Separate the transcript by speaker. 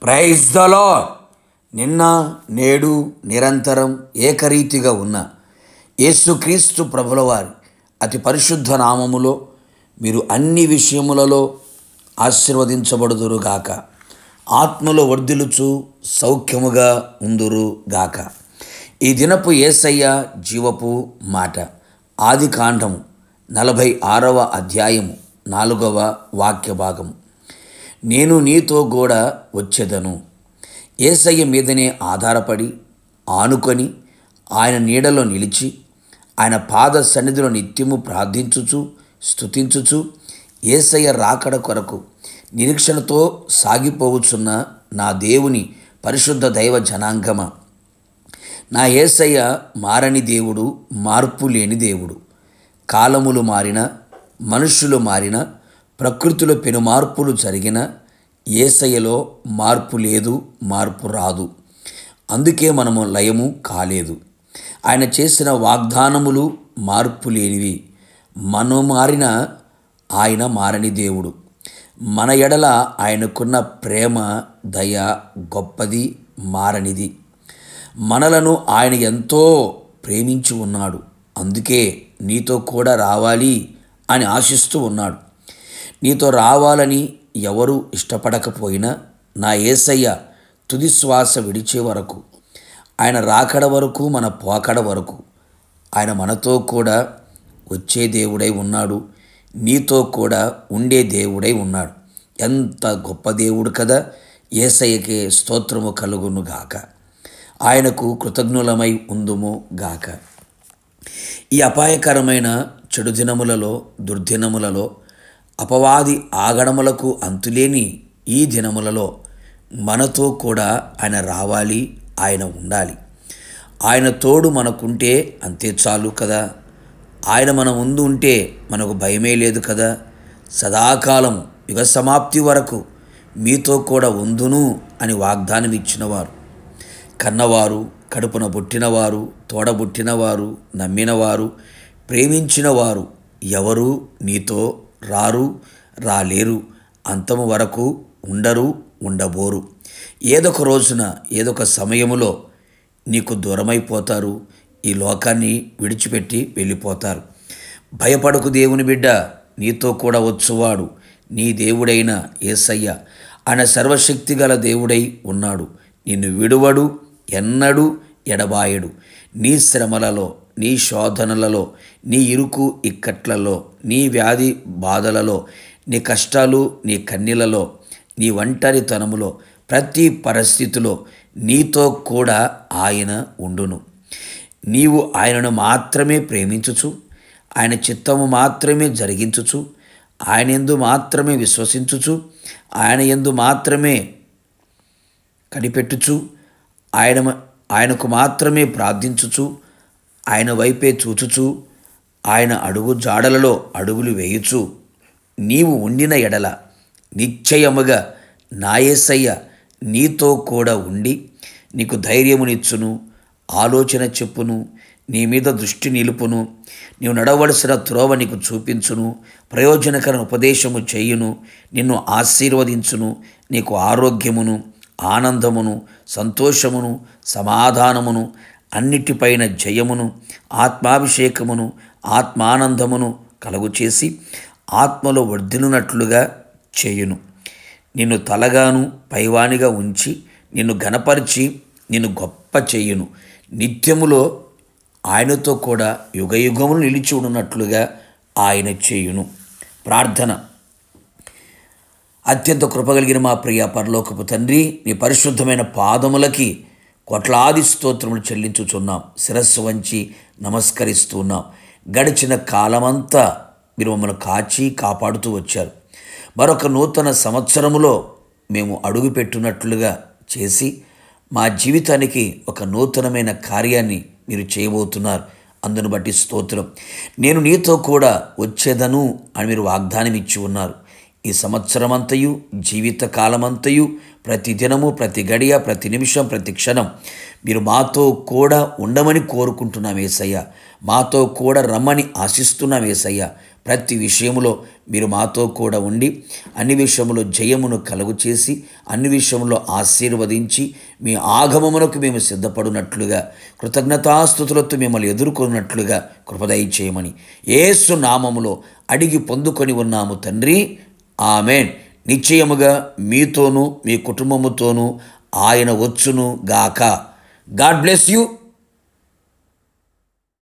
Speaker 1: Praise the lord. నిన్న నేడు నిరంతరం ఏకరీతిగా ఉన్న యేసుక్రీస్తు ప్రభుల వారి అతి పరిశుద్ధ నామములో మీరు అన్ని విషయములలో ఆశీర్వదించబడుదురుగాక. ఆత్మలో వర్ధిల్లుచు సౌఖ్యముగా ఉందురుగాక. ఈ దినపు యేసయ్య జీవపు మాట ఆది కాండము 46వ అధ్యాయము 4వ వాక్య భాగము. నేను నీతో కూడా వచ్చేదను. యేసయ్య మీదనే ఆధారపడి ఆనుకొని ఆయన నీడలో నిలిచి ఆయన పాద సన్నిధిలో నిత్యము ప్రార్థించుచు స్తుతించుచు యేసయ్య రాకడ కొరకు నిరీక్షణతో సాగిపోవచ్చున్న నా దేవుని పరిశుద్ధ దైవ జనాంగమ, నా యేసయ్య మారని దేవుడు, మార్పు లేని దేవుడు. కాలములు మారిన, మనుష్యులు మారిన, ప్రకృతిలో పెను మార్పులు జరిగిన యేసయ్యలో మార్పు లేదు, మార్పు రాదు. అందుకే మనము లయము కాలేదు. ఆయన చేసిన వాగ్దానములు మార్పు లేనివి. మనం మారిన ఆయన మారని దేవుడు. మన ఎడల ఆయనకున్న ప్రేమ దయ గొప్పది, మారనిది. మనలను ఆయన ఎంతో ప్రేమించి ఉన్నాడు. అందుకే నీతో కూడా రావాలి అని ఆశిస్తూ ఉన్నాడు. నీతో రావాలని ఎవరు ఇష్టపడకపోయినా నా యేసయ్య తుది శ్వాస విడిచే వరకు, ఆయన రాకడ వరకు, మన పోకడ వరకు ఆయన మనతో కూడా వచ్చే దేవుడై ఉన్నాడు. నీతో కూడా ఉండే దేవుడై ఉన్నాడు. ఎంత గొప్ప దేవుడు కదా! యేసయ్యకే స్తోత్రము కలుగును గాక. ఆయనకు కృతజ్ఞులమై ఉందుము గాక. ఈ అపాయకరమైన చెడు దినములలో, దుర్దినములలో, అపవాది ఆగడములకు అంతులేని ఈ దినములలో మనతో కూడా ఆయన రావాలి, ఆయన ఉండాలి. ఆయన తోడు మనకుంటే అంతే చాలు కదా. ఆయన మన ముందు ఉంటే మనకు భయమే లేదు కదా. సదాకాలం యుగ సమాప్తి వరకు మీతో కూడా ఉందును అని వాగ్దానం ఇచ్చినవారు, కన్నవారు, కడుపున పుట్టినవారు, తోడబుట్టినవారు, నమ్మినవారు, ప్రేమించినవారు ఎవరు నీతో రారు, రాలేరు. అంతము వరకు ఉండరు, ఉండబోరు. ఏదొక రోజున, ఏదొక సమయములో నీకు దూరమైపోతారు. ఈ లోకాన్ని విడిచిపెట్టి వెళ్ళిపోతారు. భయపడకు దేవుని బిడ్డ, నీతో కూడా వచ్చువాడు నీ దేవుడైన యేసయ్య. ఆయన సర్వశక్తి గల దేవుడై ఉన్నాడు. నిన్ను విడువడు, ఎన్నడూ ఎడబాయడు. నీ శ్రమలలో, నీ శోధనలలో, నీ ఇరుకు ఇక్కట్లలో, నీ వ్యాధి బాధలలో, నీ కష్టాలు, నీ కన్నీలలో, నీ ఒంటరితనములో, ప్రతి పరిస్థితిలో నీతో కూడా ఆయన ఉండును. నీవు ఆయనను మాత్రమే ప్రేమించుచు, ఆయన చిత్తము మాత్రమే జరిగించుచు, ఆయన యందు మాత్రమే విశ్వసించుచు, ఆయన యందు మాత్రమే కనిపెట్టుచు, ఆయనకు మాత్రమే ప్రార్థించుచు, ఆయన వైపే చూచుచు, ఆయన అడుగు జాడలలో అడుగులు వేయుచు నీవు ఉండిన ఎడల నిశ్చయముగా నా యేసయ్య నీతో కూడా ఉండి నీకు ధైర్యమునిచ్చును, ఆలోచన చెప్పును, నీ మీద దృష్టి నిలుపును, నీవు నడవలసిన త్రోవ నీకు చూపించును, ప్రయోజనకర ఉపదేశము చేయును, నిన్ను ఆశీర్వదించును, నీకు ఆరోగ్యమును, ఆనందమును, సంతోషమును, సమాధానమును, అన్నిటిపైన జయమును, ఆత్మాభిషేకమును, ఆత్మానందమును కలుగు చేసి ఆత్మలో వర్ధిల్లునట్లుగా చేయును. నిన్ను తలగాను పైవానిగా ఉంచి నిన్ను ఘనపరిచి నిన్ను గొప్ప చేయును. నిత్యములో ఆయనతో కూడా యుగయుగములు నిలిచి ఉన్నట్లుగా ఆయన చేయును. ప్రార్థన. అత్యంత కృపగలిగిన మా ప్రియ పరలోకపు తండ్రి, నీ పరిశుద్ధమైన పాదములకి కోట్లాది స్తోత్రములు చెల్లించుచున్నాం. శిరస్సు వంచి నమస్కరిస్తున్నాం. గడిచిన కాలమంతా మీరు మమ్మల్ని కాచి కాపాడుతూ వచ్చారు. మరొక నూతన సంవత్సరములో మేము అడుగుపెట్టున్నట్లుగా చేసి మా జీవితానికి ఒక నూతనమైన కార్యాన్ని మీరు చేయబోతున్నారు. అందును బట్టి స్తోత్రం. నేను నీతో కూడా వచ్చేదను అని మీరు వాగ్దానం ఇచ్చి ఉన్నారు. ఈ సంవత్సరమంతయు, జీవిత కాలమంతయు, ప్రతి దినము, ప్రతి గడియ, ప్రతి నిమిషం, ప్రతి క్షణం మీరు మాతో కూడా ఉండమని కోరుకుంటున్నాం యేసయ్య. మాతో కూడా రమ్మని ఆశిస్తున్నాం యేసయ్య. ప్రతి విషయంలో మీరు మాతో కూడా ఉండి అన్ని విషయంలో జయమును కలుగు చేసి అన్ని విషయంలో ఆశీర్వదించి మీ ఆగమమునకు మేము సిద్ధపడినట్లుగా కృతజ్ఞతాస్తుతులతో మిమ్మల్ని ఎదుర్కొన్నట్లుగా కృపదయ చేయమని యేసు నామములో అడిగి పొందుకొని ఉన్నాము తండ్రి. ఆమెన్. నిశ్చయముగా మీతోనూ మీ కుటుంబముతోనూ ఆయన వచ్చును గాక. God bless you.